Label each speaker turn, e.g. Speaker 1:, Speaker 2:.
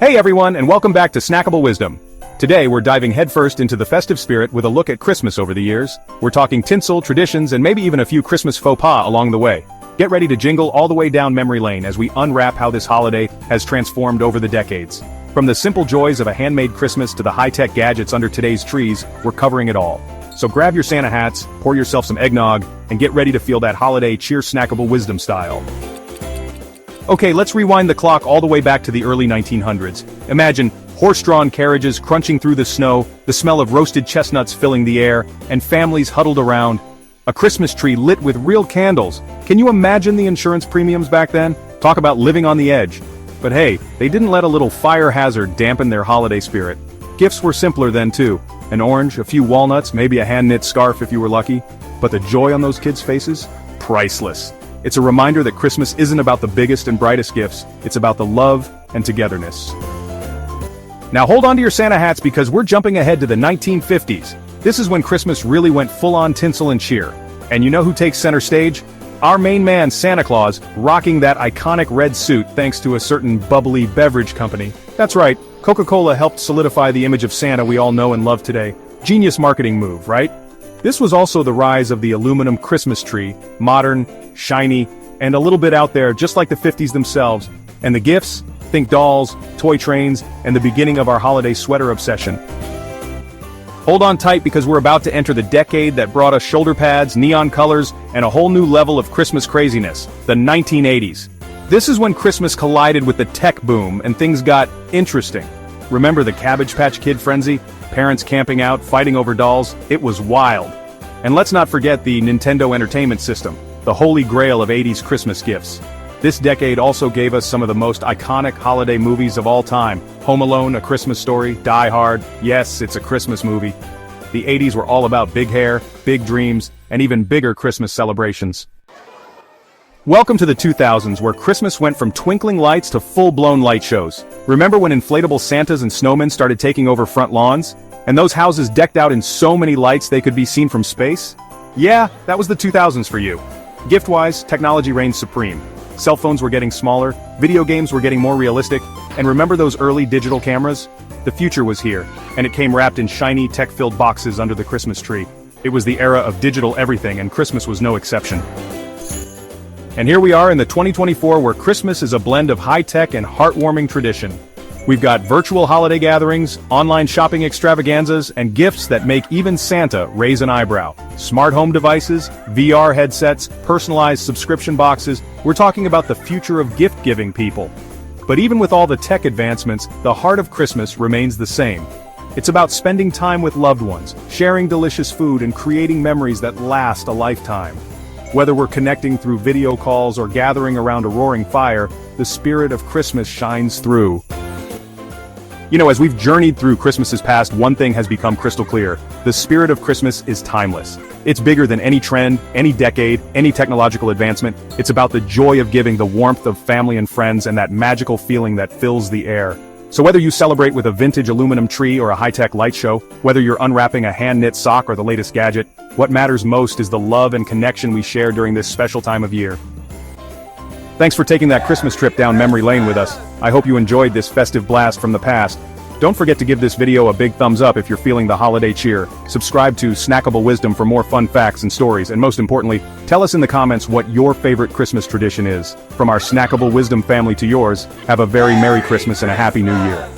Speaker 1: Hey everyone, and welcome back to Snackable Wisdom. Today we're diving headfirst into the festive spirit with a look at Christmas over the years. We're talking tinsel, traditions, and maybe even a few Christmas faux pas along the way. Get ready to jingle all the way down memory lane as we unwrap how this holiday has transformed over the decades. From the simple joys of a handmade Christmas to the high-tech gadgets under today's trees, we're covering it all. So grab your Santa hats, pour yourself some eggnog, and get ready to feel that holiday cheer snackable wisdom style. Okay, let's rewind the clock all the way back to the early 1900s. Imagine horse-drawn carriages crunching through the snow, the smell of roasted chestnuts filling the air, and families huddled around. A Christmas tree lit with real candles. Can you imagine the insurance premiums back then? Talk about living on the edge. But hey, they didn't let a little fire hazard dampen their holiday spirit. Gifts were simpler then too. An orange, a few walnuts, maybe a hand-knit scarf if you were lucky. But the joy on those kids' faces? Priceless. It's a reminder that Christmas isn't about the biggest and brightest gifts, it's about the love and togetherness. Now hold on to your Santa hats because we're jumping ahead to the 1950s. This is when Christmas really went full-on tinsel and cheer. And you know who takes center stage? Our main man, Santa Claus, rocking that iconic red suit thanks to a certain bubbly beverage company. That's right, Coca-Cola helped solidify the image of Santa we all know and love today. Genius marketing move, right? This was also the rise of the aluminum Christmas tree, modern, shiny, and a little bit out there just like the 50s themselves. And the gifts? Think dolls, toy trains, and the beginning of our holiday sweater obsession. Hold on tight because we're about to enter the decade that brought us shoulder pads, neon colors, and a whole new level of Christmas craziness, the 1980s. This is when Christmas collided with the tech boom and things got interesting. Remember the Cabbage Patch Kid frenzy? Parents camping out, fighting over dolls? It was wild. And let's not forget the Nintendo Entertainment System, the holy grail of 80s Christmas gifts. This decade also gave us some of the most iconic holiday movies of all time. Home Alone, A Christmas Story, Die Hard, yes, it's a Christmas movie. The 80s were all about big hair, big dreams, and even bigger Christmas celebrations. Welcome to the 2000s, where Christmas went from twinkling lights to full-blown light shows. Remember when inflatable Santas and snowmen started taking over front lawns? And those houses decked out in so many lights they could be seen from space? Yeah, that was the 2000s for you. Gift-wise, technology reigned supreme. Cell phones were getting smaller, video games were getting more realistic, and remember those early digital cameras? The future was here, and it came wrapped in shiny, tech-filled boxes under the Christmas tree. It was the era of digital everything, and Christmas was no exception. And here we are in the 2024 where Christmas is a blend of high-tech and heartwarming tradition. We've got virtual holiday gatherings, online shopping extravaganzas, and gifts that make even Santa raise an eyebrow. Smart home devices, VR headsets, personalized subscription boxes. We're talking about the future of gift-giving people. But even with all the tech advancements, the heart of Christmas remains the same. It's about spending time with loved ones, sharing delicious food, and creating memories that last a lifetime. Whether we're connecting through video calls or gathering around a roaring fire, the spirit of Christmas shines through. You know, as we've journeyed through Christmases past, one thing has become crystal clear. The spirit of Christmas is timeless. It's bigger than any trend, any decade, any technological advancement. It's about the joy of giving, the warmth of family and friends, and that magical feeling that fills the air. So whether you celebrate with a vintage aluminum tree or a high-tech light show, whether you're unwrapping a hand-knit sock or the latest gadget, what matters most is the love and connection we share during this special time of year. Thanks for taking that Christmas trip down memory lane with us. I hope you enjoyed this festive blast from the past. Don't forget to give this video a big thumbs up if you're feeling the holiday cheer. Subscribe to Snackable Wisdom for more fun facts and stories, and most importantly, tell us in the comments what your favorite Christmas tradition is. From our Snackable Wisdom family to yours, have a very Merry Christmas and a Happy New Year.